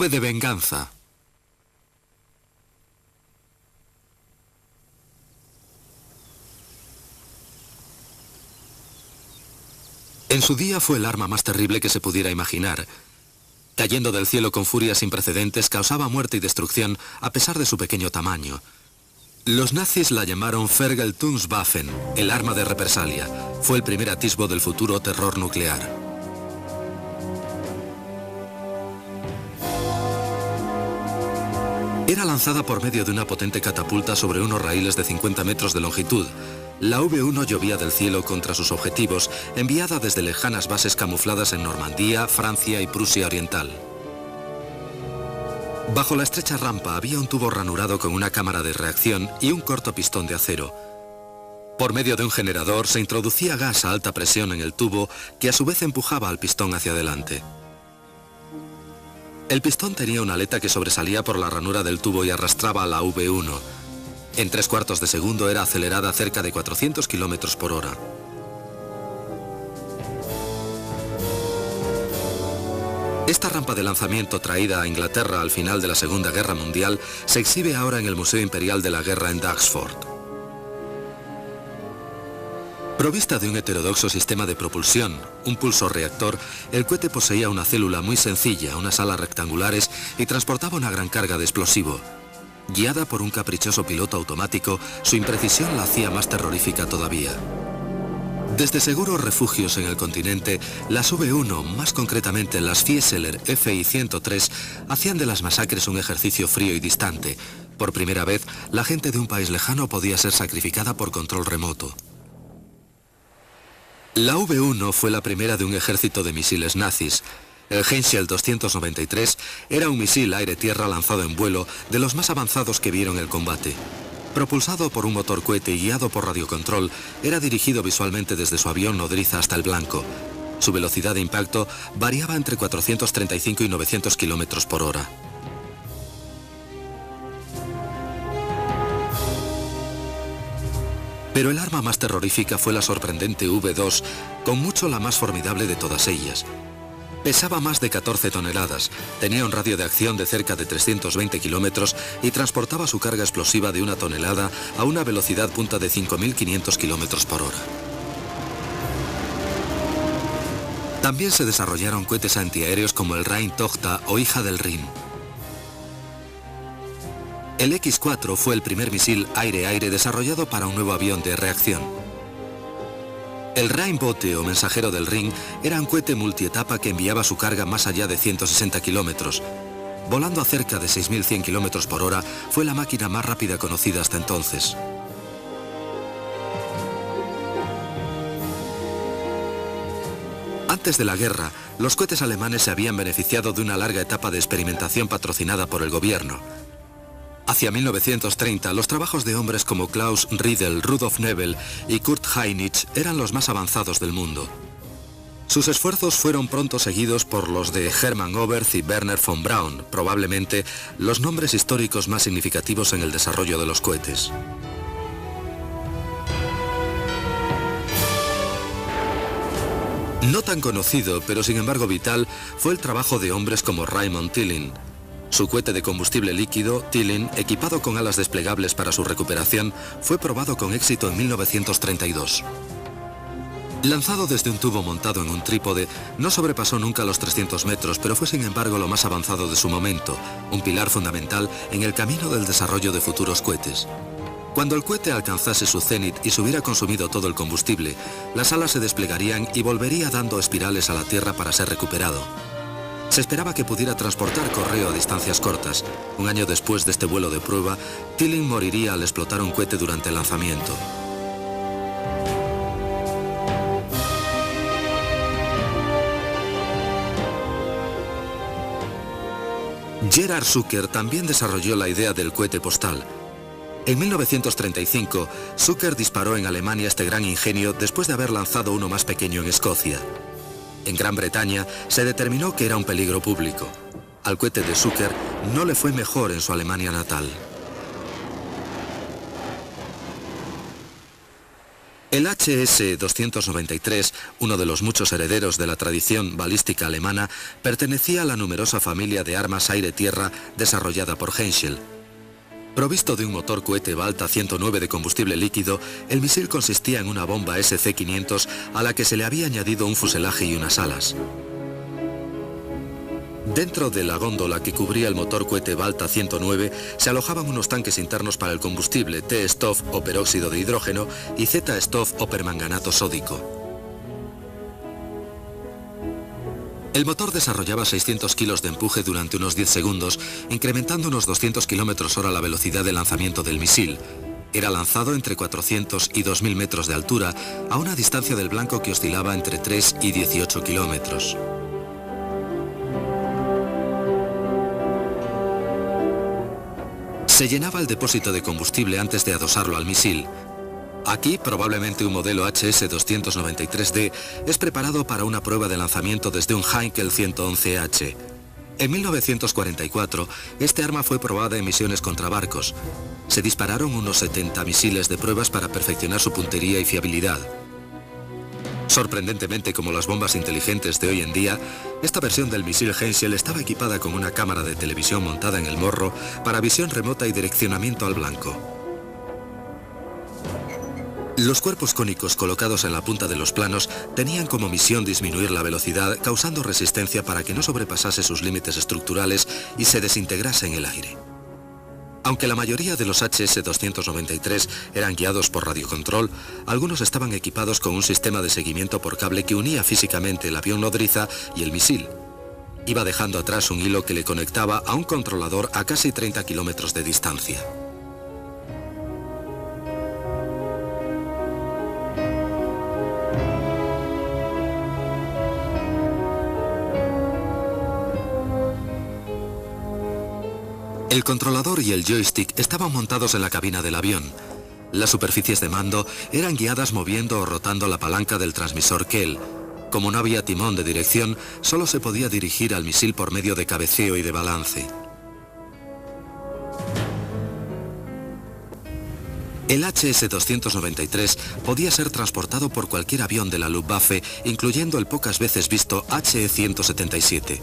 V de venganza. En su día fue el arma más terrible que se pudiera imaginar. Cayendo del cielo con furia sin precedentes, causaba muerte y destrucción a pesar de su pequeño tamaño. Los nazis la llamaron Vergeltungswaffen, el arma de represalia. Fue el primer atisbo del futuro terror nuclear. Era lanzada por medio de una potente catapulta sobre unos raíles de 50 metros de longitud. La V1 llovía del cielo contra sus objetivos, enviada desde lejanas bases camufladas en Normandía, Francia y Prusia Oriental. Bajo la estrecha rampa había un tubo ranurado con una cámara de reacción y un corto pistón de acero. Por medio de un generador se introducía gas a alta presión en el tubo, que a su vez empujaba al pistón hacia adelante. El pistón tenía una aleta que sobresalía por la ranura del tubo y arrastraba a la V1. En 3/4 de segundo era acelerada a cerca de 400 km por hora. Esta rampa de lanzamiento traída a Inglaterra al final de la Segunda Guerra Mundial se exhibe ahora en el Museo Imperial de la Guerra en Duxford. Provista de un heterodoxo sistema de propulsión, un pulsor reactor, el cohete poseía una célula muy sencilla, unas alas rectangulares y transportaba una gran carga de explosivo. Guiada por un caprichoso piloto automático, su imprecisión la hacía más terrorífica todavía. Desde seguros refugios en el continente, las V1, más concretamente las Fieseler FI-103, hacían de las masacres un ejercicio frío y distante. Por primera vez, la gente de un país lejano podía ser sacrificada por control remoto. La V1 fue la primera de un ejército de misiles nazis. El Henschel 293 era un misil aire-tierra lanzado en vuelo de los más avanzados que vieron el combate. Propulsado por un motor cohete y guiado por radiocontrol, era dirigido visualmente desde su avión nodriza hasta el blanco. Su velocidad de impacto variaba entre 435 y 900 km por hora. Pero el arma más terrorífica fue la sorprendente V2, con mucho la más formidable de todas ellas. Pesaba más de 14 toneladas, tenía un radio de acción de cerca de 320 kilómetros y transportaba su carga explosiva de 1 tonelada a una velocidad punta de 5.500 kilómetros por hora. También se desarrollaron cohetes antiaéreos como el Rhein-Tochter o Hija del Rin. El X-4 fue el primer misil aire-aire desarrollado para un nuevo avión de reacción. El Rheinbote o mensajero del Rin era un cohete multietapa que enviaba su carga más allá de 160 kilómetros. Volando a cerca de 6.100 kilómetros por hora, fue la máquina más rápida conocida hasta entonces. Antes de la guerra, los cohetes alemanes se habían beneficiado de una larga etapa de experimentación patrocinada por el gobierno. Hacia 1930, los trabajos de hombres como Klaus Riedel, Rudolf Nebel y Kurt Heinrich eran los más avanzados del mundo. Sus esfuerzos fueron pronto seguidos por los de Hermann Oberth y Werner von Braun, probablemente los nombres históricos más significativos en el desarrollo de los cohetes. No tan conocido, pero sin embargo vital, fue el trabajo de hombres como Raymond Tilling. Su cohete de combustible líquido, Tilling, equipado con alas desplegables para su recuperación, fue probado con éxito en 1932. Lanzado desde un tubo montado en un trípode, no sobrepasó nunca los 300 metros, pero fue sin embargo lo más avanzado de su momento, un pilar fundamental en el camino del desarrollo de futuros cohetes. Cuando el cohete alcanzase su cénit y se hubiera consumido todo el combustible, las alas se desplegarían y volvería dando espirales a la Tierra para ser recuperado. Se esperaba que pudiera transportar correo a distancias cortas. Un año después de este vuelo de prueba, Tilling moriría al explotar un cohete durante el lanzamiento. Gerhard Zucker también desarrolló la idea del cohete postal. En 1935, Zucker disparó en Alemania este gran ingenio después de haber lanzado uno más pequeño en Escocia. En Gran Bretaña se determinó que era un peligro público. Al cohete de Zucker no le fue mejor en su Alemania natal. El HS-293, uno de los muchos herederos de la tradición balística alemana, pertenecía a la numerosa familia de armas aire-tierra desarrollada por Henschel. Provisto de un motor cohete Balta 109 de combustible líquido, el misil consistía en una bomba SC-500 a la que se le había añadido un fuselaje y unas alas. Dentro de la góndola que cubría el motor cohete Balta 109 se alojaban unos tanques internos para el combustible T-Stoff o peróxido de hidrógeno y Z-Stoff o permanganato sódico. El motor desarrollaba 600 kilos de empuje durante unos 10 segundos, incrementando unos 200 km/h la velocidad de lanzamiento del misil. Era lanzado entre 400 y 2000 metros de altura, a una distancia del blanco que oscilaba entre 3 y 18 kilómetros. Se llenaba el depósito de combustible antes de adosarlo al misil. Aquí, probablemente un modelo HS-293D, es preparado para una prueba de lanzamiento desde un Heinkel 111H. En 1944, este arma fue probada en misiones contra barcos. Se dispararon unos 70 misiles de pruebas para perfeccionar su puntería y fiabilidad. Sorprendentemente, como las bombas inteligentes de hoy en día, esta versión del misil Henschel estaba equipada con una cámara de televisión montada en el morro para visión remota y direccionamiento al blanco. Los cuerpos cónicos colocados en la punta de los planos tenían como misión disminuir la velocidad, causando resistencia para que no sobrepasase sus límites estructurales y se desintegrase en el aire. Aunque la mayoría de los HS-293 eran guiados por radiocontrol, algunos estaban equipados con un sistema de seguimiento por cable que unía físicamente el avión nodriza y el misil. Iba dejando atrás un hilo que le conectaba a un controlador a casi 30 kilómetros de distancia. El controlador y el joystick estaban montados en la cabina del avión. Las superficies de mando eran guiadas moviendo o rotando la palanca del transmisor Kell. Como no había timón de dirección, solo se podía dirigir al misil por medio de cabeceo y de balance. El HS-293 podía ser transportado por cualquier avión de la Luftwaffe, incluyendo el pocas veces visto HE-177.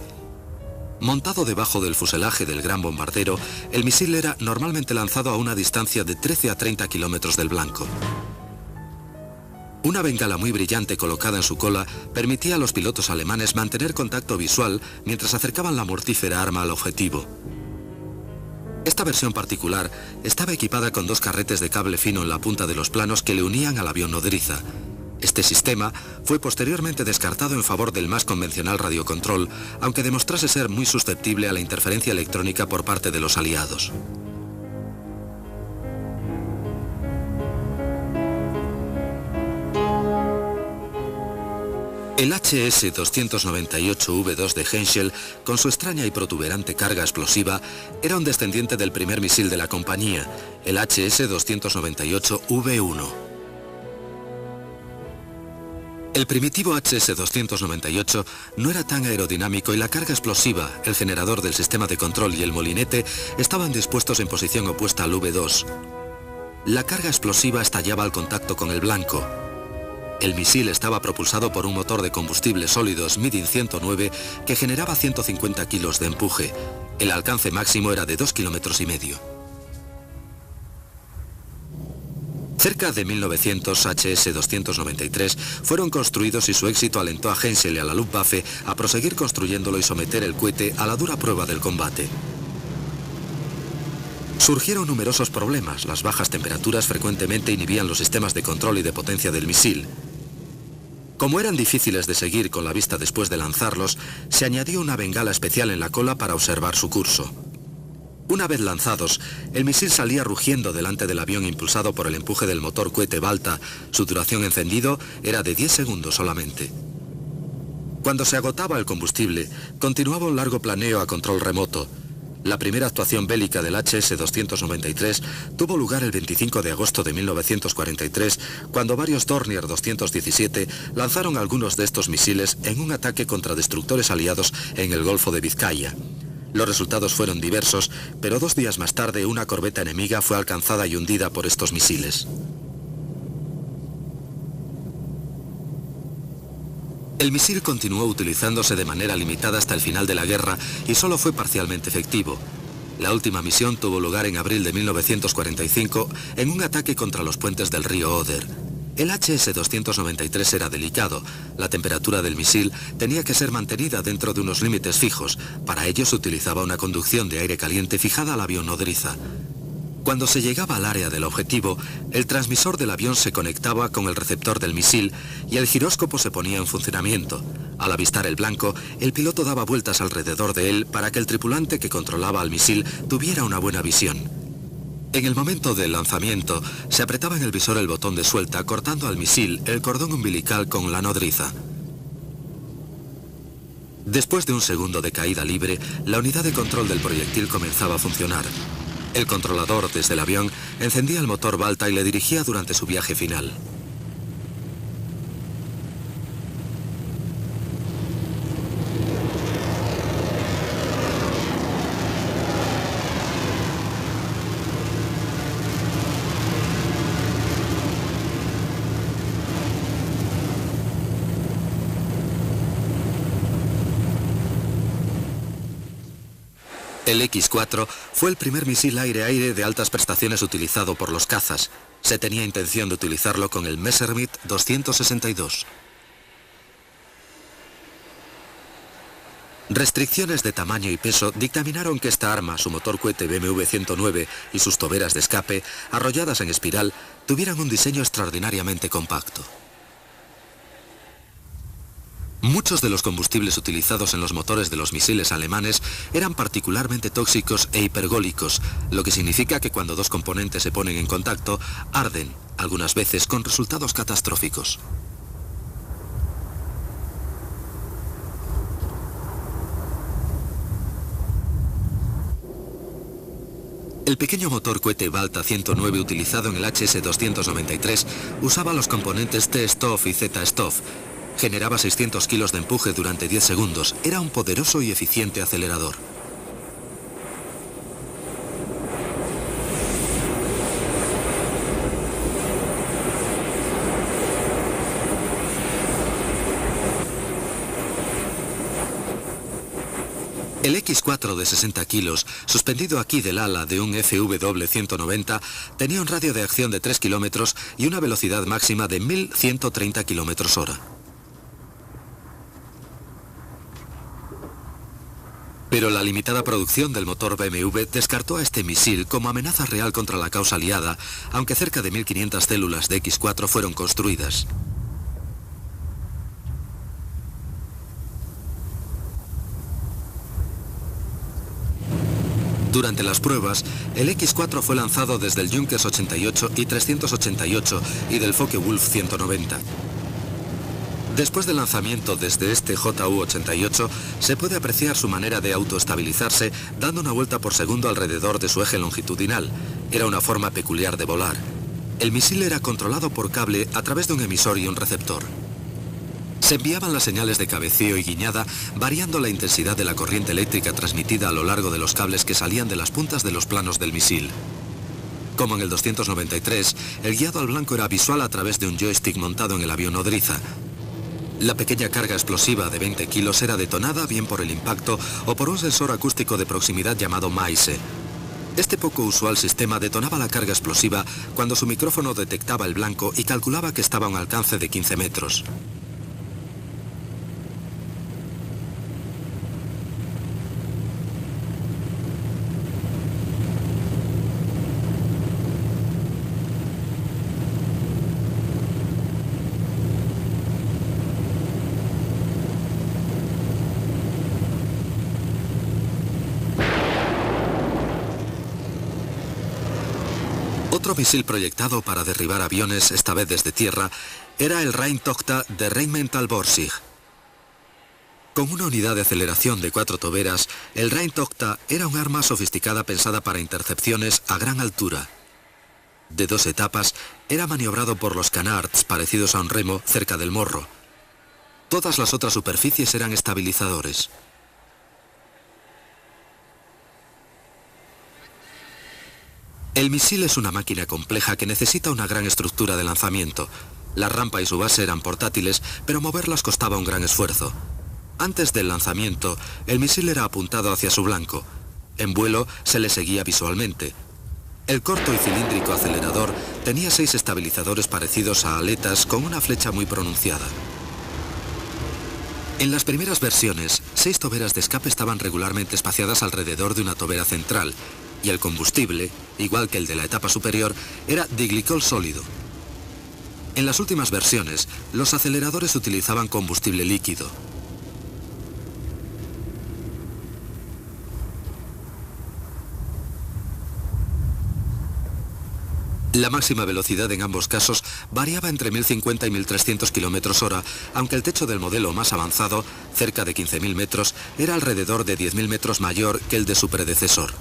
Montado debajo del fuselaje del gran bombardero, el misil era normalmente lanzado a una distancia de 13 a 30 kilómetros del blanco. Una bengala muy brillante colocada en su cola permitía a los pilotos alemanes mantener contacto visual mientras acercaban la mortífera arma al objetivo. Esta versión particular estaba equipada con dos carretes de cable fino en la punta de los planos que le unían al avión nodriza. Este sistema fue posteriormente descartado en favor del más convencional radiocontrol, aunque demostrase ser muy susceptible a la interferencia electrónica por parte de los aliados. El HS-298V2 de Henschel, con su extraña y protuberante carga explosiva, era un descendiente del primer misil de la compañía, el HS-298V1. El primitivo HS-298 no era tan aerodinámico y la carga explosiva, el generador del sistema de control y el molinete estaban dispuestos en posición opuesta al V2. La carga explosiva estallaba al contacto con el blanco. El misil estaba propulsado por un motor de combustible sólido Schmidt 109 que generaba 150 kilos de empuje. El alcance máximo era de 2,5 kilómetros. Cerca de 1900 HS-293 fueron construidos y su éxito alentó a Henschel y a la Luftwaffe a proseguir construyéndolo y someter el cohete a la dura prueba del combate. Surgieron numerosos problemas. Las bajas temperaturas frecuentemente inhibían los sistemas de control y de potencia del misil. Como eran difíciles de seguir con la vista después de lanzarlos, se añadió una bengala especial en la cola para observar su curso. Una vez lanzados, el misil salía rugiendo delante del avión impulsado por el empuje del motor cohete Balta. Su duración encendido era de 10 segundos solamente. Cuando se agotaba el combustible, continuaba un largo planeo a control remoto. La primera actuación bélica del HS-293 tuvo lugar el 25 de agosto de 1943, cuando varios Dornier 217 lanzaron algunos de estos misiles en un ataque contra destructores aliados en el Golfo de Vizcaya. Los resultados fueron diversos, pero 2 días más tarde una corbeta enemiga fue alcanzada y hundida por estos misiles. El misil continuó utilizándose de manera limitada hasta el final de la guerra y solo fue parcialmente efectivo. La última misión tuvo lugar en abril de 1945 en un ataque contra los puentes del río Oder. El HS-293 era delicado. La temperatura del misil tenía que ser mantenida dentro de unos límites fijos. Para ello se utilizaba una conducción de aire caliente fijada al avión nodriza. Cuando se llegaba al área del objetivo, el transmisor del avión se conectaba con el receptor del misil y el giróscopo se ponía en funcionamiento. Al avistar el blanco, el piloto daba vueltas alrededor de él para que el tripulante que controlaba al misil tuviera una buena visión. En el momento del lanzamiento, se apretaba en el visor el botón de suelta, cortando al misil el cordón umbilical con la nodriza. Después de un segundo de caída libre, la unidad de control del proyectil comenzaba a funcionar. El controlador, desde el avión, encendía el motor Balta y le dirigía durante su viaje final. El X-4 fue el primer misil aire-aire de altas prestaciones utilizado por los cazas. Se tenía intención de utilizarlo con el Messerschmitt 262. Restricciones de tamaño y peso dictaminaron que esta arma, su motor cohete BMW 109 y sus toberas de escape, arrolladas en espiral, tuvieran un diseño extraordinariamente compacto. Muchos de los combustibles utilizados en los motores de los misiles alemanes eran particularmente tóxicos e hipergólicos, lo que significa que cuando dos componentes se ponen en contacto, arden, algunas veces con resultados catastróficos. El pequeño motor cohete Balta 109 utilizado en el HS-293 usaba los componentes T-Stoff y Z-Stoff. Generaba 600 kilos de empuje durante 10 segundos. Era un poderoso y eficiente acelerador. El X-4 de 60 kilos, suspendido aquí del ala de un FW-190, tenía un radio de acción de 3 kilómetros y una velocidad máxima de 1130 kilómetros hora. Pero la limitada producción del motor BMW descartó a este misil como amenaza real contra la causa aliada, aunque cerca de 1500 células de X-4 fueron construidas. Durante las pruebas, el X-4 fue lanzado desde el Junkers 88 y 388 y del Focke-Wulf 190. Después del lanzamiento desde este JU-88, se puede apreciar su manera de autoestabilizarse dando una vuelta por segundo alrededor de su eje longitudinal. Era una forma peculiar de volar. El misil era controlado por cable a través de un emisor y un receptor. Se enviaban las señales de cabeceo y guiñada, variando la intensidad de la corriente eléctrica transmitida a lo largo de los cables que salían de las puntas de los planos del misil. Como en el 293, el guiado al blanco era visual a través de un joystick montado en el avión nodriza. La pequeña carga explosiva de 20 kilos era detonada bien por el impacto o por un sensor acústico de proximidad llamado MAISE. Este poco usual sistema detonaba la carga explosiva cuando su micrófono detectaba el blanco y calculaba que estaba a un alcance de 15 metros. Otro misil proyectado para derribar aviones, esta vez desde tierra, era el Rheintochter de Rheinmetall Borsig. Con una unidad de aceleración de 4 toberas, el Rheintochter era un arma sofisticada pensada para intercepciones a gran altura. De 2 etapas, era maniobrado por los canards, parecidos a un remo, cerca del morro. Todas las otras superficies eran estabilizadores. El misil es una máquina compleja que necesita una gran estructura de lanzamiento. La rampa y su base eran portátiles, pero moverlas costaba un gran esfuerzo. Antes del lanzamiento, el misil era apuntado hacia su blanco. En vuelo se le seguía visualmente. El corto y cilíndrico acelerador tenía 6 estabilizadores parecidos a aletas con una flecha muy pronunciada. En las primeras versiones, 6 toberas de escape estaban regularmente espaciadas alrededor de una tobera central, y el combustible, igual que el de la etapa superior, era diglicol sólido. En las últimas versiones, los aceleradores utilizaban combustible líquido. La máxima velocidad en ambos casos variaba entre 1050 y 1300 km/h, aunque el techo del modelo más avanzado, cerca de 15.000 metros, era alrededor de 10.000 metros mayor que el de su predecesor.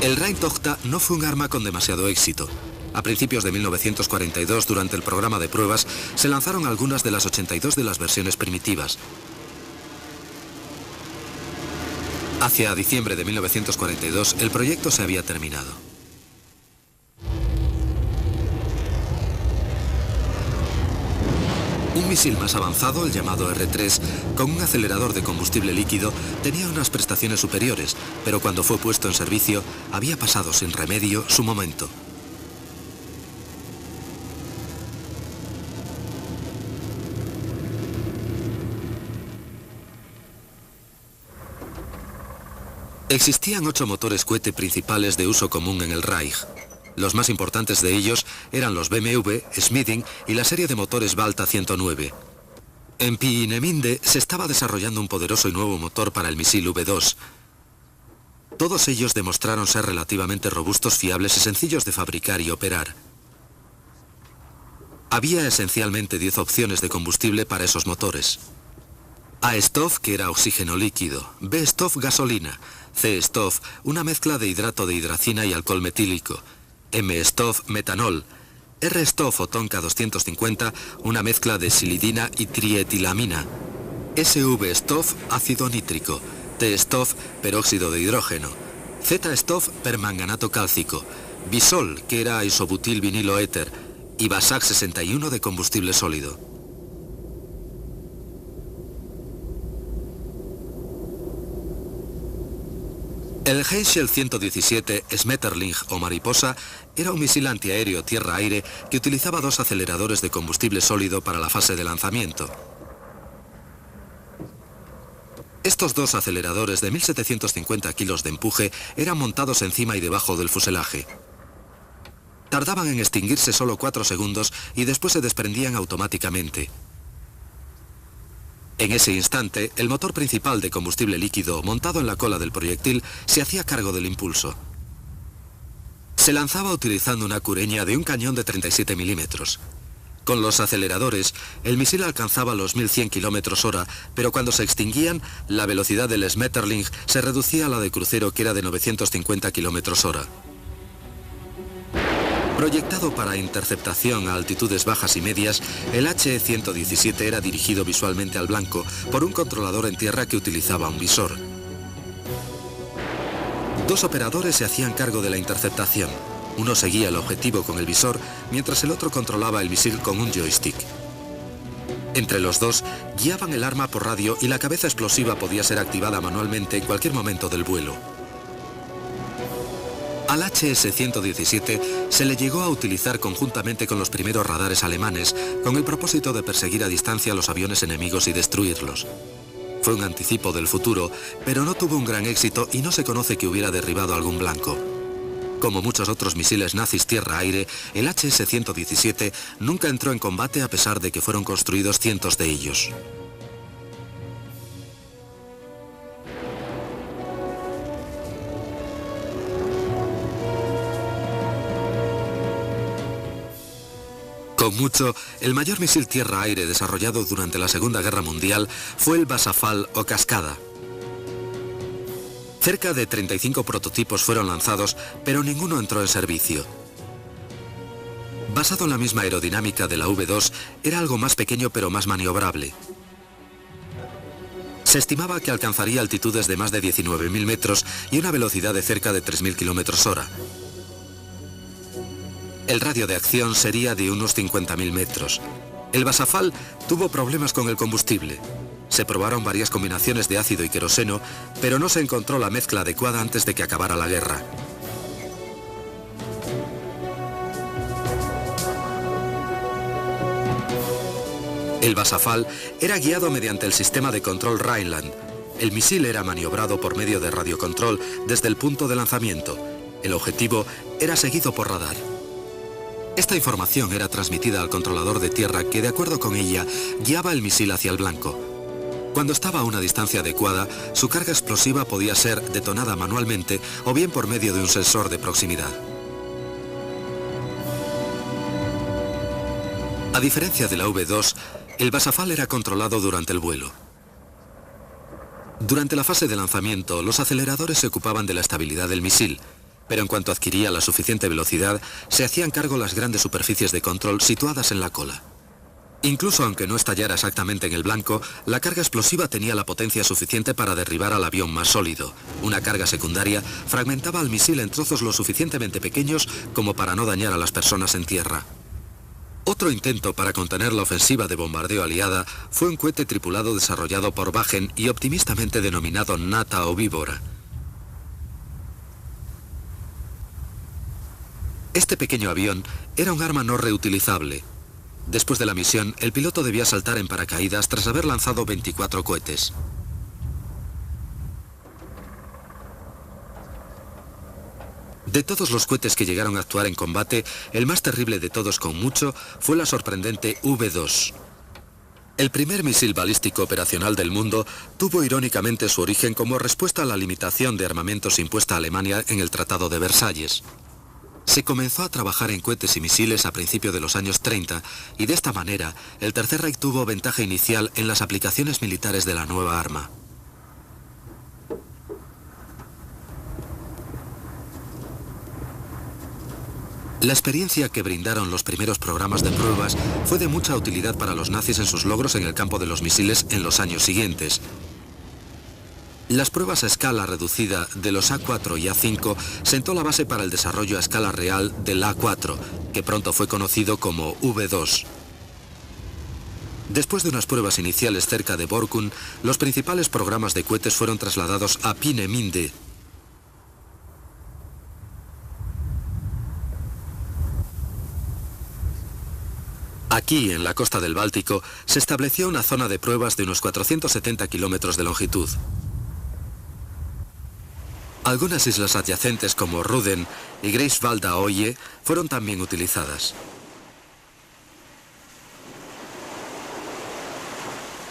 El Rheintochter no fue un arma con demasiado éxito. A principios de 1942, durante el programa de pruebas, se lanzaron algunas de las 82 de las versiones primitivas. Hacia diciembre de 1942, el proyecto se había terminado. Un misil más avanzado, el llamado R3, con un acelerador de combustible líquido, tenía unas prestaciones superiores, pero cuando fue puesto en servicio, había pasado sin remedio su momento. Existían 8 motores cohete principales de uso común en el Reich. Los más importantes de ellos eran los BMW, Schmieding y la serie de motores Balta 109. En Peenemünde se estaba desarrollando un poderoso y nuevo motor para el misil V2. Todos ellos demostraron ser relativamente robustos, fiables y sencillos de fabricar y operar. Había esencialmente 10 opciones de combustible para esos motores. A-Stoff, que era oxígeno líquido, B-Stoff, gasolina, C-Stoff, una mezcla de hidrato de hidracina y alcohol metílico, M-Stoff, metanol, R-Stoff o Tonka 250, una mezcla de silidina y trietilamina, SV-Stoff, ácido nítrico, T-Stoff, peróxido de hidrógeno, Z-Stoff, permanganato cálcico, Bisol, que era isobutil vinilo éter, y Basak 61 de combustible sólido. El Henschel 117 Schmetterling o Mariposa era un misil antiaéreo tierra-aire que utilizaba 2 aceleradores de combustible sólido para la fase de lanzamiento. Estos 2 aceleradores de 1750 kilos de empuje eran montados encima y debajo del fuselaje. Tardaban en extinguirse solo 4 segundos y después se desprendían automáticamente. En ese instante, el motor principal de combustible líquido montado en la cola del proyectil se hacía cargo del impulso. Se lanzaba utilizando una cureña de un cañón de 37 milímetros. Con los aceleradores, el misil alcanzaba los 1100 km/h, pero cuando se extinguían, la velocidad del Schmetterling se reducía a la de crucero, que era de 950 km/h. Proyectado para interceptación a altitudes bajas y medias, el HE-117 era dirigido visualmente al blanco por un controlador en tierra que utilizaba un visor. 2 operadores se hacían cargo de la interceptación. Uno seguía el objetivo con el visor, mientras el otro controlaba el misil con un joystick. Entre los dos, guiaban el arma por radio y la cabeza explosiva podía ser activada manualmente en cualquier momento del vuelo. Al HS-117 se le llegó a utilizar conjuntamente con los primeros radares alemanes, con el propósito de perseguir a distancia a los aviones enemigos y destruirlos. Fue un anticipo del futuro, pero no tuvo un gran éxito y no se conoce que hubiera derribado algún blanco. Como muchos otros misiles nazis tierra-aire, el HS-117 nunca entró en combate a pesar de que fueron construidos cientos de ellos. Con mucho, el mayor misil tierra-aire desarrollado durante la Segunda Guerra Mundial fue el Wasserfall o Cascada. Cerca de 35 prototipos fueron lanzados, pero ninguno entró en servicio. Basado en la misma aerodinámica de la V2, era algo más pequeño pero más maniobrable. Se estimaba que alcanzaría altitudes de más de 19.000 metros y una velocidad de cerca de 3.000 kilómetros hora. El radio de acción sería de unos 50.000 metros. El Wasserfall tuvo problemas con el combustible. Se probaron varias combinaciones de ácido y queroseno, pero no se encontró la mezcla adecuada antes de que acabara la guerra. El Wasserfall era guiado mediante el sistema de control Rheinland. El misil era maniobrado por medio de radiocontrol desde el punto de lanzamiento. El objetivo era seguido por radar. Esta información era transmitida al controlador de tierra que, de acuerdo con ella, guiaba el misil hacia el blanco. Cuando estaba a una distancia adecuada, su carga explosiva podía ser detonada manualmente o bien por medio de un sensor de proximidad. A diferencia de la V2, el Wasserfall era controlado durante el vuelo. Durante la fase de lanzamiento, los aceleradores se ocupaban de la estabilidad del misil, pero en cuanto adquiría la suficiente velocidad, se hacían cargo las grandes superficies de control situadas en la cola. Incluso aunque no estallara exactamente en el blanco, la carga explosiva tenía la potencia suficiente para derribar al avión más sólido. Una carga secundaria fragmentaba al misil en trozos lo suficientemente pequeños como para no dañar a las personas en tierra. Otro intento para contener la ofensiva de bombardeo aliada fue un cohete tripulado desarrollado por Wagen y optimistamente denominado Nata o Víbora. Este pequeño avión era un arma no reutilizable. Después de la misión, el piloto debía saltar en paracaídas tras haber lanzado 24 cohetes. De todos los cohetes que llegaron a actuar en combate, el más terrible de todos con mucho fue la sorprendente V2. El primer misil balístico operacional del mundo tuvo irónicamente su origen como respuesta a la limitación de armamentos impuesta a Alemania en el Tratado de Versalles. Se comenzó a trabajar en cohetes y misiles a principios de los años 30 y de esta manera el Tercer Reich tuvo ventaja inicial en las aplicaciones militares de la nueva arma. La experiencia que brindaron los primeros programas de pruebas fue de mucha utilidad para los nazis en sus logros en el campo de los misiles en los años siguientes. Las pruebas a escala reducida de los A4 y A5 sentó la base para el desarrollo a escala real del A4, que pronto fue conocido como V2. Después de unas pruebas iniciales cerca de Borkum, los principales programas de cohetes fueron trasladados a Peenemünde. Aquí, en la costa del Báltico, se estableció una zona de pruebas de unos 470 kilómetros de longitud. Algunas islas adyacentes como Rüden y Greifswalder Oye fueron también utilizadas.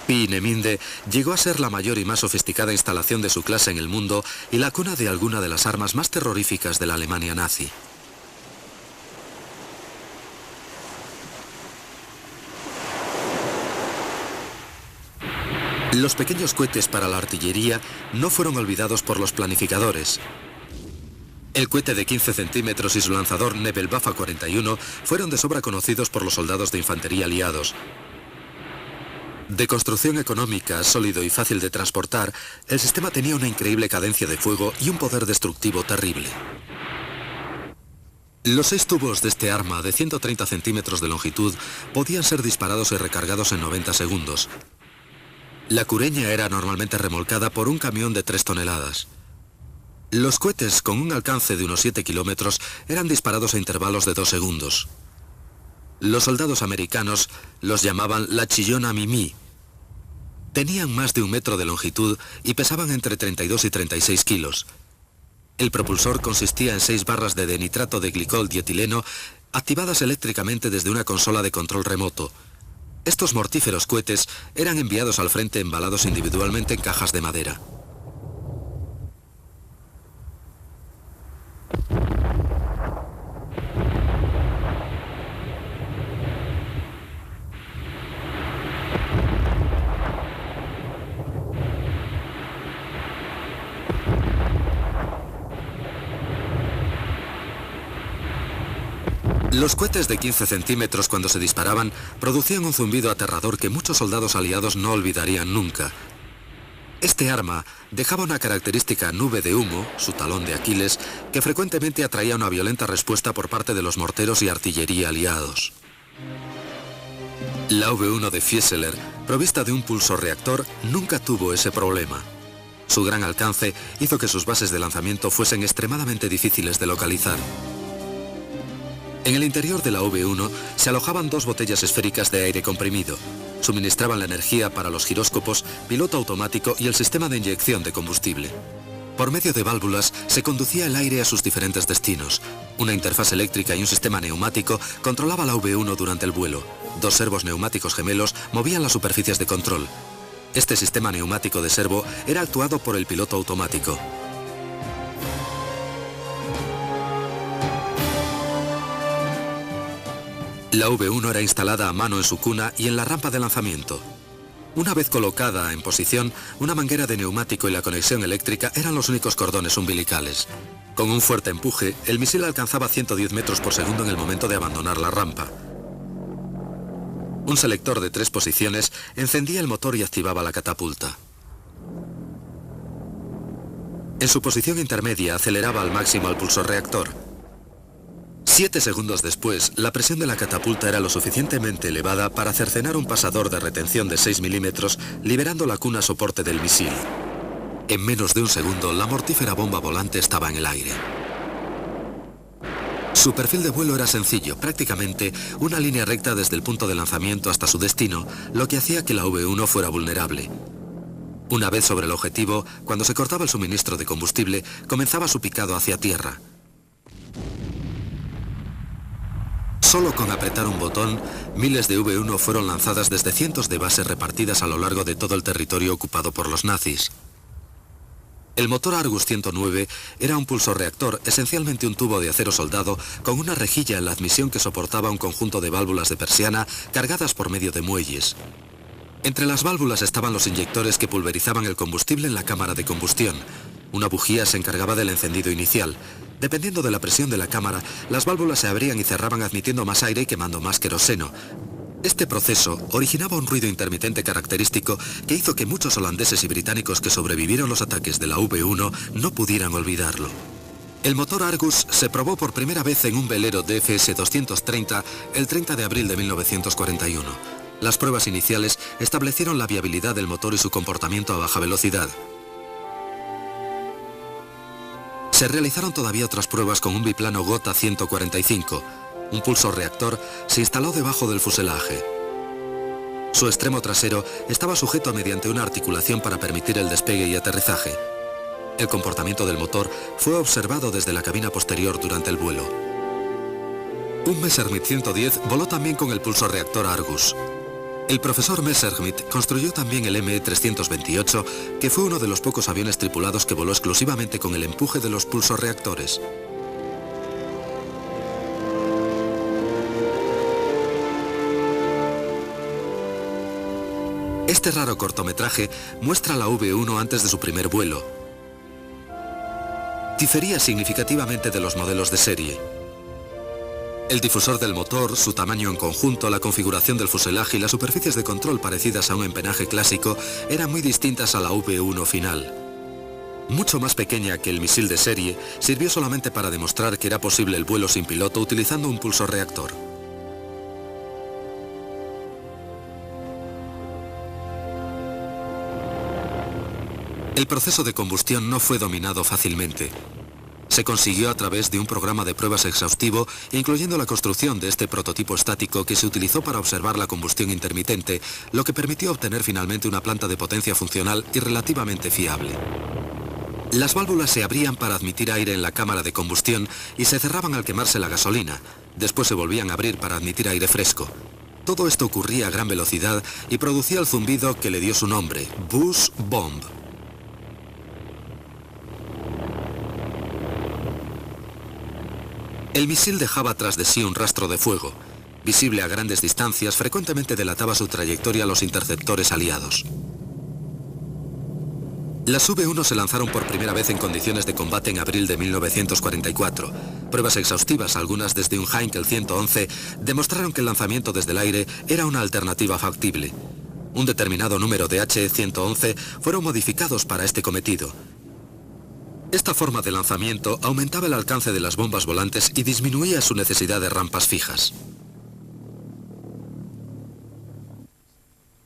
Peenemünde llegó a ser la mayor y más sofisticada instalación de su clase en el mundo y la cuna de alguna de las armas más terroríficas de la Alemania nazi. Los pequeños cohetes para la artillería no fueron olvidados por los planificadores. El cohete de 15 centímetros y su lanzador Nebelwaffe 41 fueron de sobra conocidos por los soldados de infantería aliados. De construcción económica, sólido y fácil de transportar, el sistema tenía una increíble cadencia de fuego y un poder destructivo terrible. Los 6 tubos de este arma de 130 centímetros de longitud podían ser disparados y recargados en 90 segundos. La cureña era normalmente remolcada por un camión de 3 toneladas. Los cohetes con un alcance de unos 7 kilómetros eran disparados a intervalos de 2 segundos. Los soldados americanos los llamaban la chillona Mimi. Tenían más de 1 metro de longitud y pesaban entre 32 y 36 kilos. El propulsor consistía en 6 barras de dinitrato de glicol dietileno activadas eléctricamente desde una consola de control remoto. Estos mortíferos cohetes eran enviados al frente embalados individualmente en cajas de madera. Los cohetes de 15 centímetros cuando se disparaban producían un zumbido aterrador que muchos soldados aliados no olvidarían nunca. Este arma dejaba una característica nube de humo, su talón de Aquiles, que frecuentemente atraía una violenta respuesta por parte de los morteros y artillería aliados. La V1 de Fieseler, provista de un pulsorreactor, nunca tuvo ese problema. Su gran alcance hizo que sus bases de lanzamiento fuesen extremadamente difíciles de localizar. En el interior de la V1 se alojaban 2 botellas esféricas de aire comprimido. Suministraban la energía para los giróscopos, piloto automático y el sistema de inyección de combustible. Por medio de válvulas se conducía el aire a sus diferentes destinos. Una interfaz eléctrica y un sistema neumático controlaba la V1 durante el vuelo. 2 servos neumáticos gemelos movían las superficies de control. Este sistema neumático de servo era actuado por el piloto automático. La V1 era instalada a mano en su cuna y en la rampa de lanzamiento. Una vez colocada en posición, una manguera de neumático y la conexión eléctrica eran los únicos cordones umbilicales. Con un fuerte empuje, el misil alcanzaba 110 metros por segundo en el momento de abandonar la rampa. Un selector de 3 posiciones encendía el motor y activaba la catapulta. En su posición intermedia aceleraba al máximo al pulsorreactor. 7 segundos después, la presión de la catapulta era lo suficientemente elevada para cercenar un pasador de retención de 6 milímetros, liberando la cuna soporte del misil. En menos de un segundo, la mortífera bomba volante estaba en el aire. Su perfil de vuelo era sencillo, prácticamente una línea recta desde el punto de lanzamiento hasta su destino, lo que hacía que la V1 fuera vulnerable. Una vez sobre el objetivo, cuando se cortaba el suministro de combustible, comenzaba su picado hacia tierra. Solo con apretar un botón, miles de V1 fueron lanzadas desde cientos de bases repartidas a lo largo de todo el territorio ocupado por los nazis. El motor Argus 109 era un pulsorreactor, esencialmente un tubo de acero soldado, con una rejilla en la admisión que soportaba un conjunto de válvulas de persiana cargadas por medio de muelles. Entre las válvulas estaban los inyectores que pulverizaban el combustible en la cámara de combustión. Una bujía se encargaba del encendido inicial. Dependiendo de la presión de la cámara, las válvulas se abrían y cerraban admitiendo más aire y quemando más queroseno. Este proceso originaba un ruido intermitente característico que hizo que muchos holandeses y británicos que sobrevivieron los ataques de la V1 no pudieran olvidarlo. El motor Argus se probó por primera vez en un velero DFS-230 el 30 de abril de 1941. Las pruebas iniciales establecieron la viabilidad del motor y su comportamiento a baja velocidad. Se realizaron todavía otras pruebas con un biplano Gotha 145. Un pulsorreactor se instaló debajo del fuselaje. Su extremo trasero estaba sujeto mediante una articulación para permitir el despegue y aterrizaje. El comportamiento del motor fue observado desde la cabina posterior durante el vuelo. Un Messerschmitt 110 voló también con el pulsorreactor Argus. El profesor Messerschmitt construyó también el ME-328, que fue uno de los pocos aviones tripulados que voló exclusivamente con el empuje de los pulsorreactores. Este raro cortometraje muestra a la V1 antes de su primer vuelo. Difería significativamente de los modelos de serie. El difusor del motor, su tamaño en conjunto, la configuración del fuselaje y las superficies de control parecidas a un empenaje clásico eran muy distintas a la V1 final. Mucho más pequeña que el misil de serie, sirvió solamente para demostrar que era posible el vuelo sin piloto utilizando un pulsorreactor. El proceso de combustión no fue dominado fácilmente. Se consiguió a través de un programa de pruebas exhaustivo, incluyendo la construcción de este prototipo estático que se utilizó para observar la combustión intermitente, lo que permitió obtener finalmente una planta de potencia funcional y relativamente fiable. Las válvulas se abrían para admitir aire en la cámara de combustión y se cerraban al quemarse la gasolina. Después se volvían a abrir para admitir aire fresco. Todo esto ocurría a gran velocidad y producía el zumbido que le dio su nombre, Buzz Bomb. El misil dejaba tras de sí un rastro de fuego. Visible a grandes distancias, frecuentemente delataba su trayectoria a los interceptores aliados. Las V1 se lanzaron por primera vez en condiciones de combate en abril de 1944. Pruebas exhaustivas, algunas desde un Heinkel 111, demostraron que el lanzamiento desde el aire era una alternativa factible. Un determinado número de HE-111 fueron modificados para este cometido. Esta forma de lanzamiento aumentaba el alcance de las bombas volantes y disminuía su necesidad de rampas fijas.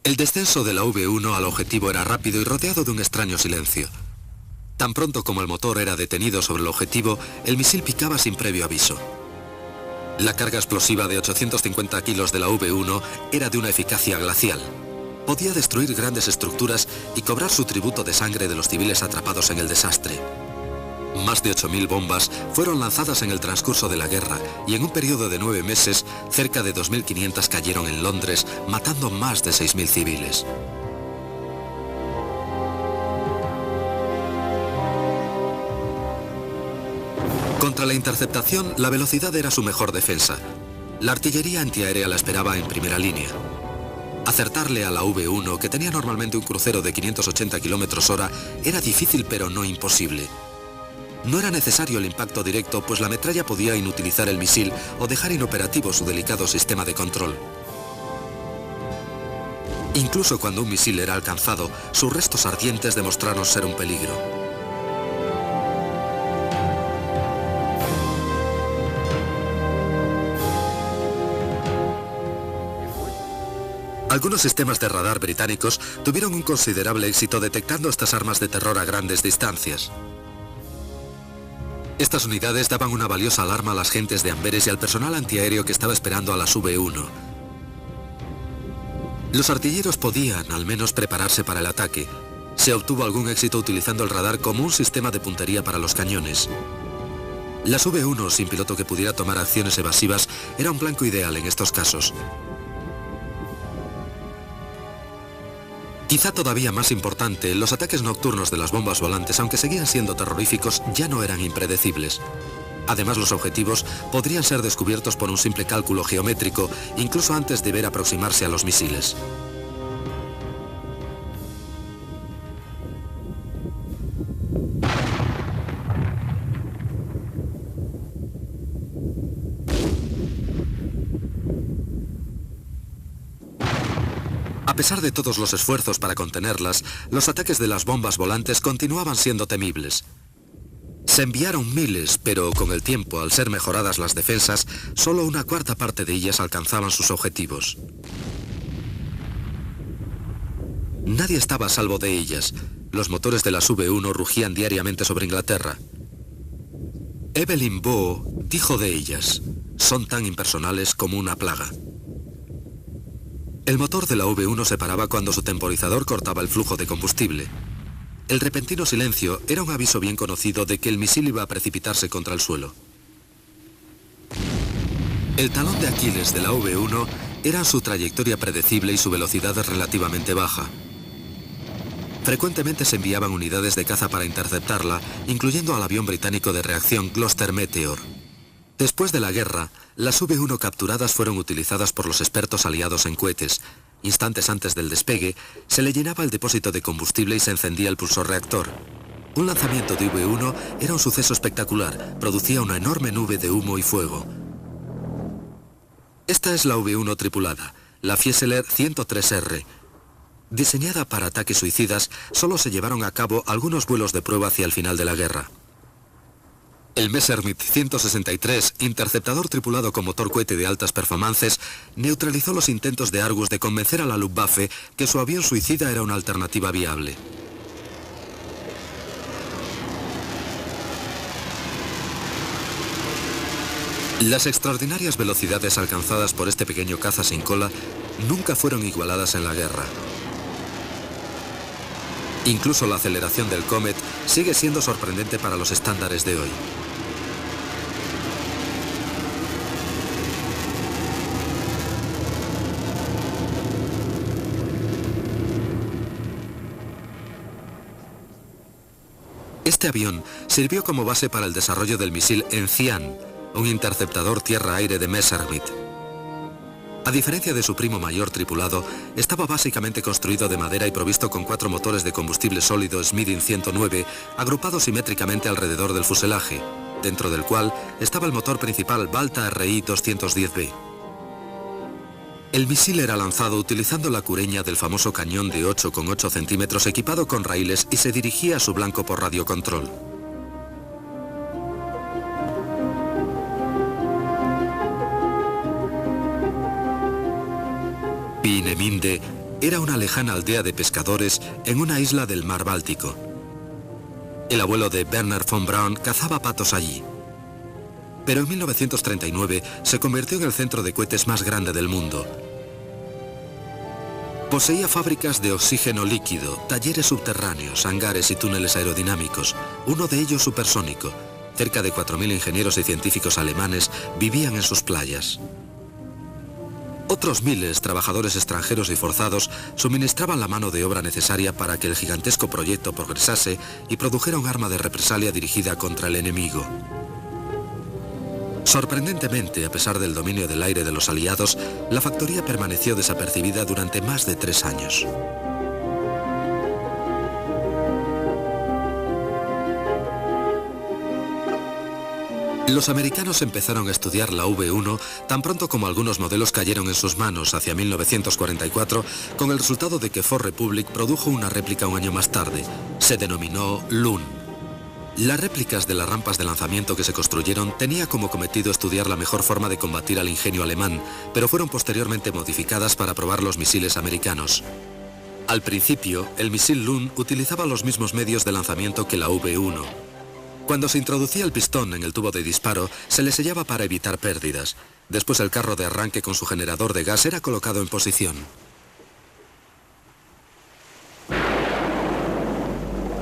El descenso de la V-1 al objetivo era rápido y rodeado de un extraño silencio. Tan pronto como el motor era detenido sobre el objetivo, el misil picaba sin previo aviso. La carga explosiva de 850 kilos de la V-1 era de una eficacia glacial. Podía destruir grandes estructuras y cobrar su tributo de sangre de los civiles atrapados en el desastre. Más de 8.000 bombas fueron lanzadas en el transcurso de la guerra y en un periodo de 9 meses, cerca de 2.500 cayeron en Londres, matando más de 6.000 civiles. Contra la interceptación, la velocidad era su mejor defensa. La artillería antiaérea la esperaba en primera línea. Acertarle a la V-1, que tenía normalmente un crucero de 580 km/h, era difícil pero no imposible. No era necesario el impacto directo, pues la metralla podía inutilizar el misil o dejar inoperativo su delicado sistema de control. Incluso cuando un misil era alcanzado, sus restos ardientes demostraron ser un peligro. Algunos sistemas de radar británicos tuvieron un considerable éxito detectando estas armas de terror a grandes distancias. Estas unidades daban una valiosa alarma a las gentes de Amberes y al personal antiaéreo que estaba esperando a las V-1. Los artilleros podían, al menos, prepararse para el ataque. Se obtuvo algún éxito utilizando el radar como un sistema de puntería para los cañones. Las V-1 sin piloto que pudiera tomar acciones evasivas era un blanco ideal en estos casos. Quizá todavía más importante, los ataques nocturnos de las bombas volantes, aunque seguían siendo terroríficos, ya no eran impredecibles. Además, los objetivos podrían ser descubiertos por un simple cálculo geométrico, incluso antes de ver aproximarse a los misiles. A pesar de todos los esfuerzos para contenerlas, los ataques de las bombas volantes continuaban siendo temibles. Se enviaron miles, pero con el tiempo, al ser mejoradas las defensas, solo una cuarta parte de ellas alcanzaban sus objetivos. Nadie estaba a salvo de ellas. Los motores de las V-1 rugían diariamente sobre Inglaterra. Evelyn Waugh dijo de ellas: son tan impersonales como una plaga. El motor de la V-1 se paraba cuando su temporizador cortaba el flujo de combustible. El repentino silencio era un aviso bien conocido de que el misil iba a precipitarse contra el suelo. El talón de Aquiles de la V-1 era su trayectoria predecible y su velocidad relativamente baja. Frecuentemente se enviaban unidades de caza para interceptarla, incluyendo al avión británico de reacción Gloster Meteor. Después de la guerra, las V-1 capturadas fueron utilizadas por los expertos aliados en cohetes. Instantes antes del despegue, se le llenaba el depósito de combustible y se encendía el pulsor reactor. Un lanzamiento de V-1 era un suceso espectacular, producía una enorme nube de humo y fuego. Esta es la V-1 tripulada, la Fieseler 103R. Diseñada para ataques suicidas, solo se llevaron a cabo algunos vuelos de prueba hacia el final de la guerra. El Messerschmitt 163, interceptador tripulado con motor cohete de altas performances, neutralizó los intentos de Argus de convencer a la Luftwaffe que su avión suicida era una alternativa viable. Las extraordinarias velocidades alcanzadas por este pequeño caza sin cola nunca fueron igualadas en la guerra. Incluso la aceleración del Comet sigue siendo sorprendente para los estándares de hoy. Este avión sirvió como base para el desarrollo del misil Encian, un interceptador tierra-aire de Messerschmitt. A diferencia de su primo mayor tripulado, estaba básicamente construido de madera y provisto con 4 motores de combustible sólido Schmidt 109 agrupados simétricamente alrededor del fuselaje, dentro del cual estaba el motor principal Balta RI 210B. El misil era lanzado utilizando la cureña del famoso cañón de 8,8 centímetros equipado con raíles y se dirigía a su blanco por radiocontrol. Peenemünde era una lejana aldea de pescadores en una isla del mar Báltico. El abuelo de Werner von Braun cazaba patos allí. Pero en 1939 se convirtió en el centro de cohetes más grande del mundo. Poseía fábricas de oxígeno líquido, talleres subterráneos, hangares y túneles aerodinámicos, uno de ellos supersónico. Cerca de 4.000 ingenieros y científicos alemanes vivían en sus playas. Otros miles, trabajadores extranjeros y forzados, suministraban la mano de obra necesaria para que el gigantesco proyecto progresase y produjera un arma de represalia dirigida contra el enemigo. Sorprendentemente, a pesar del dominio del aire de los aliados, la factoría permaneció desapercibida durante más de 3 años. Los americanos empezaron a estudiar la V1 tan pronto como algunos modelos cayeron en sus manos hacia 1944, con el resultado de que Ford Republic produjo una réplica un año más tarde. Se denominó Loon. Las réplicas de las rampas de lanzamiento que se construyeron tenía como cometido estudiar la mejor forma de combatir al ingenio alemán, pero fueron posteriormente modificadas para probar los misiles americanos. Al principio, el misil Loon utilizaba los mismos medios de lanzamiento que la V1. Cuando se introducía el pistón en el tubo de disparo, se le sellaba para evitar pérdidas. Después el carro de arranque con su generador de gas era colocado en posición.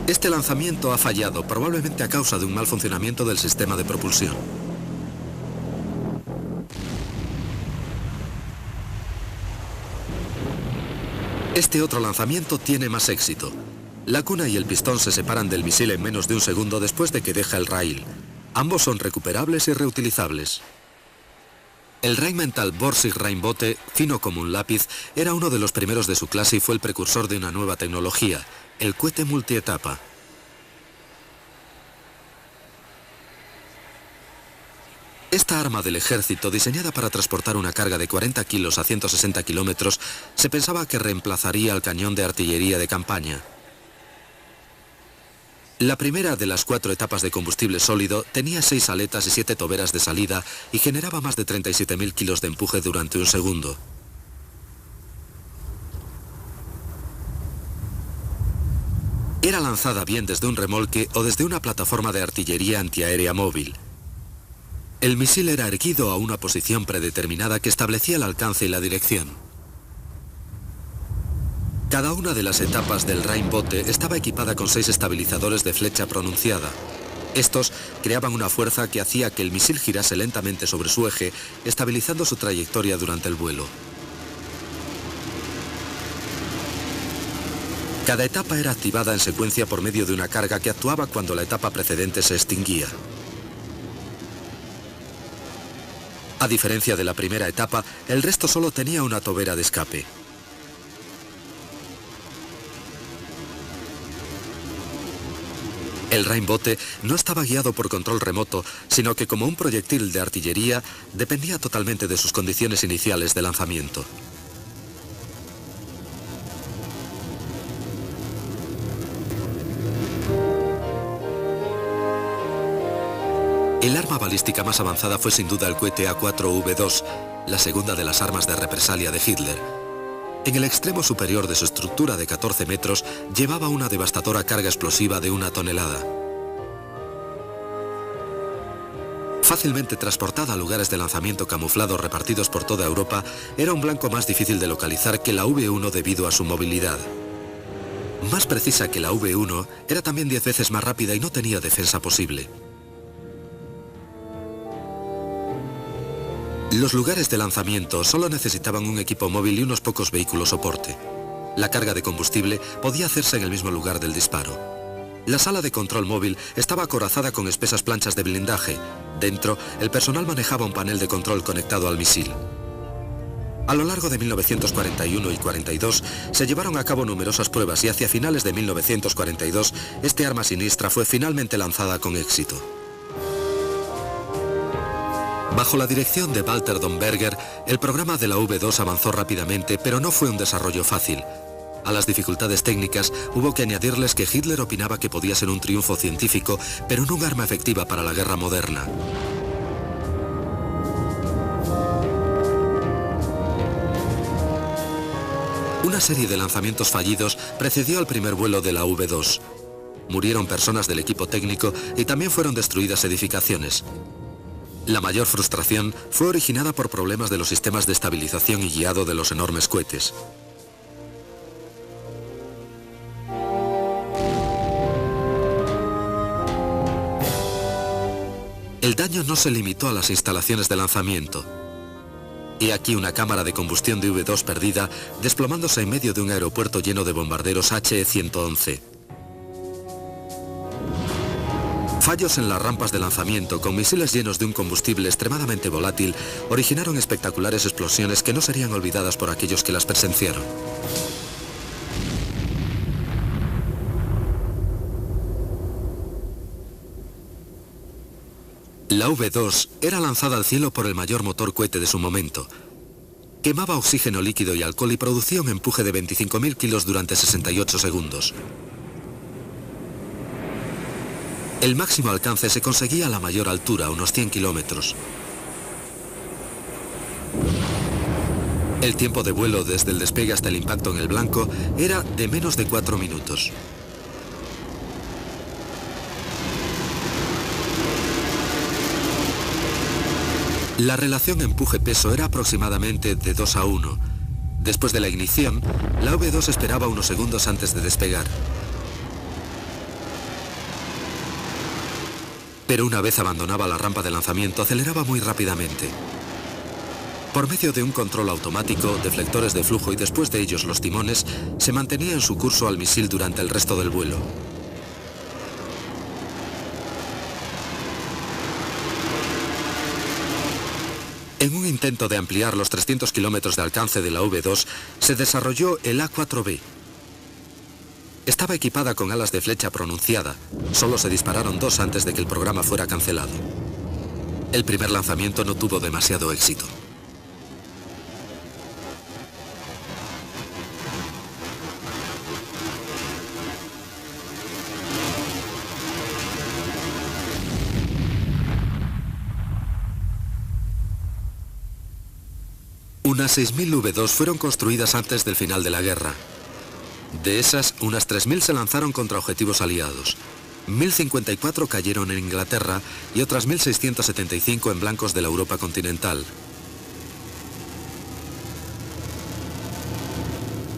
Este lanzamiento ha fallado, probablemente a causa de un mal funcionamiento del sistema de propulsión. Este otro lanzamiento tiene más éxito. La cuna y el pistón se separan del misil en menos de un segundo después de que deja el rail. Ambos son recuperables y reutilizables. El Rheinmetall Borsig Rheinbote, fino como un lápiz, era uno de los primeros de su clase y fue el precursor de una nueva tecnología, el cohete multietapa. Esta arma del ejército, diseñada para transportar una carga de 40 kilos a 160 kilómetros, se pensaba que reemplazaría al cañón de artillería de campaña. La primera de las 4 etapas de combustible sólido tenía 6 aletas y 7 toberas de salida y generaba más de 37.000 kilos de empuje durante un segundo. Era lanzada bien desde un remolque o desde una plataforma de artillería antiaérea móvil. El misil era erguido a una posición predeterminada que establecía el alcance y la dirección. Cada una de las etapas del Rheinbote estaba equipada con 6 estabilizadores de flecha pronunciada. Estos creaban una fuerza que hacía que el misil girase lentamente sobre su eje, estabilizando su trayectoria durante el vuelo. Cada etapa era activada en secuencia por medio de una carga que actuaba cuando la etapa precedente se extinguía. A diferencia de la primera etapa, el resto solo tenía una tobera de escape. El Rheinbote no estaba guiado por control remoto, sino que como un proyectil de artillería dependía totalmente de sus condiciones iniciales de lanzamiento. El arma balística más avanzada fue sin duda el cohete A4V2, la segunda de las armas de represalia de Hitler. En el extremo superior de su estructura de 14 metros llevaba una devastadora carga explosiva de 1 tonelada. Fácilmente transportada a lugares de lanzamiento camuflados repartidos por toda Europa, era un blanco más difícil de localizar que la V1 debido a su movilidad. Más precisa que la V1, era también 10 veces más rápida y no tenía defensa posible. Los lugares de lanzamiento solo necesitaban un equipo móvil y unos pocos vehículos soporte. La carga de combustible podía hacerse en el mismo lugar del disparo. La sala de control móvil estaba acorazada con espesas planchas de blindaje. Dentro, el personal manejaba un panel de control conectado al misil. A lo largo de 1941 y 42 se llevaron a cabo numerosas pruebas y hacia finales de 1942 este arma siniestra fue finalmente lanzada con éxito. Bajo la dirección de Walter Domberger, el programa de la V2 avanzó rápidamente, pero no fue un desarrollo fácil. A las dificultades técnicas hubo que añadirles que Hitler opinaba que podía ser un triunfo científico, pero no un arma efectiva para la guerra moderna. Una serie de lanzamientos fallidos precedió al primer vuelo de la V2. Murieron personas del equipo técnico y también fueron destruidas edificaciones. La mayor frustración fue originada por problemas de los sistemas de estabilización y guiado de los enormes cohetes. El daño no se limitó a las instalaciones de lanzamiento. Y aquí una cámara de combustión de V2 perdida, desplomándose en medio de un aeropuerto lleno de bombarderos HE-111. Fallos en las rampas de lanzamiento con misiles llenos de un combustible extremadamente volátil originaron espectaculares explosiones que no serían olvidadas por aquellos que las presenciaron. La V2 era lanzada al cielo por el mayor motor cohete de su momento. Quemaba oxígeno líquido y alcohol y producía un empuje de 25.000 kilos durante 68 segundos. El máximo alcance se conseguía a la mayor altura, unos 100 kilómetros. El tiempo de vuelo desde el despegue hasta el impacto en el blanco era de menos de 4 minutos. La relación empuje-peso era aproximadamente de 2:1. Después de la ignición, la V2 esperaba unos segundos antes de despegar. Pero una vez abandonaba la rampa de lanzamiento, aceleraba muy rápidamente. Por medio de un control automático, deflectores de flujo y después de ellos los timones, se mantenía en su curso al misil durante el resto del vuelo. En un intento de ampliar los 300 kilómetros de alcance de la V2, se desarrolló el A4B. Estaba equipada con alas de flecha pronunciada. Solo se dispararon 2 antes de que el programa fuera cancelado. El primer lanzamiento no tuvo demasiado éxito. Unas 6.000 V2 fueron construidas antes del final de la guerra. De esas, unas 3.000 se lanzaron contra objetivos aliados. 1.054 cayeron en Inglaterra y otras 1.675 en blancos de la Europa continental.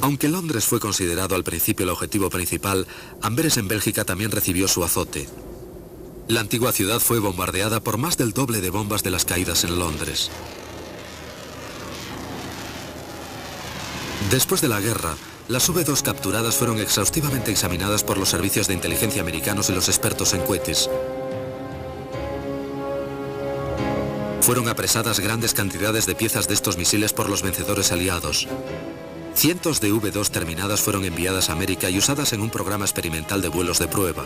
Aunque Londres fue considerado al principio el objetivo principal, Amberes en Bélgica también recibió su azote. La antigua ciudad fue bombardeada por más del doble de bombas de las caídas en Londres. Después de la guerra, las V2 capturadas fueron exhaustivamente examinadas por los servicios de inteligencia americanos y los expertos en cohetes. Fueron apresadas grandes cantidades de piezas de estos misiles por los vencedores aliados. Cientos de V2 terminadas fueron enviadas a América y usadas en un programa experimental de vuelos de prueba.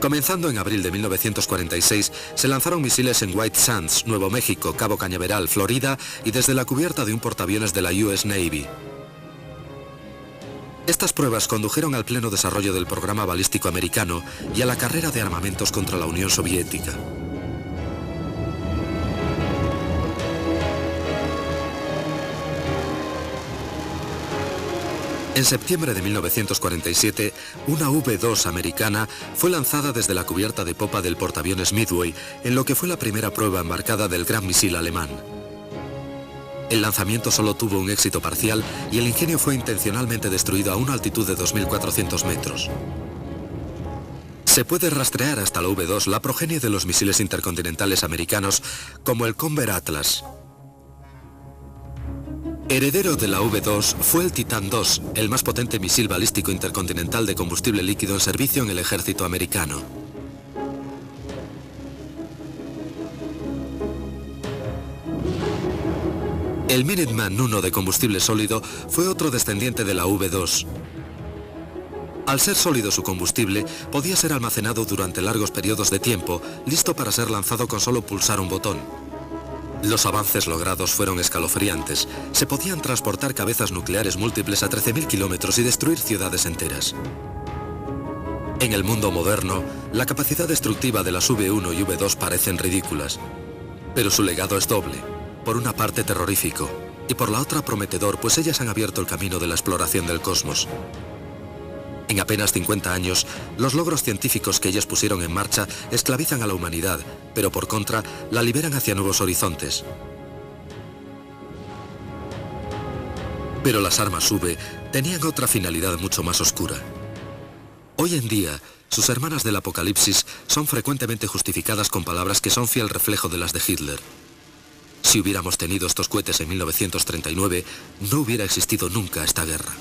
Comenzando en abril de 1946, se lanzaron misiles en White Sands, Nuevo México, Cabo Cañaveral, Florida y desde la cubierta de un portaaviones de la US Navy. Estas pruebas condujeron al pleno desarrollo del programa balístico americano y a la carrera de armamentos contra la Unión Soviética. En septiembre de 1947, una V2 americana fue lanzada desde la cubierta de popa del portaaviones Midway, en lo que fue la primera prueba embarcada del gran misil alemán. El lanzamiento solo tuvo un éxito parcial y el ingenio fue intencionalmente destruido a una altitud de 2.400 metros. Se puede rastrear hasta la V2 la progenie de los misiles intercontinentales americanos, como el Convair Atlas. Heredero de la V2 fue el Titan II, el más potente misil balístico intercontinental de combustible líquido en servicio en el ejército americano. El Minuteman I de combustible sólido fue otro descendiente de la V2. Al ser sólido su combustible, podía ser almacenado durante largos periodos de tiempo, listo para ser lanzado con solo pulsar un botón. Los avances logrados fueron escalofriantes. Se podían transportar cabezas nucleares múltiples a 13.000 kilómetros y destruir ciudades enteras. En el mundo moderno, la capacidad destructiva de las V1 y V2 parecen ridículas. Pero su legado es doble. Por una parte terrorífico, y por la otra prometedor, pues ellas han abierto el camino de la exploración del cosmos. En apenas 50 años, los logros científicos que ellas pusieron en marcha esclavizan a la humanidad, pero por contra, la liberan hacia nuevos horizontes. Pero las armas V tenían otra finalidad mucho más oscura. Hoy en día, sus hermanas del apocalipsis son frecuentemente justificadas con palabras que son fiel reflejo de las de Hitler. Si hubiéramos tenido estos cohetes en 1939, no hubiera existido nunca esta guerra.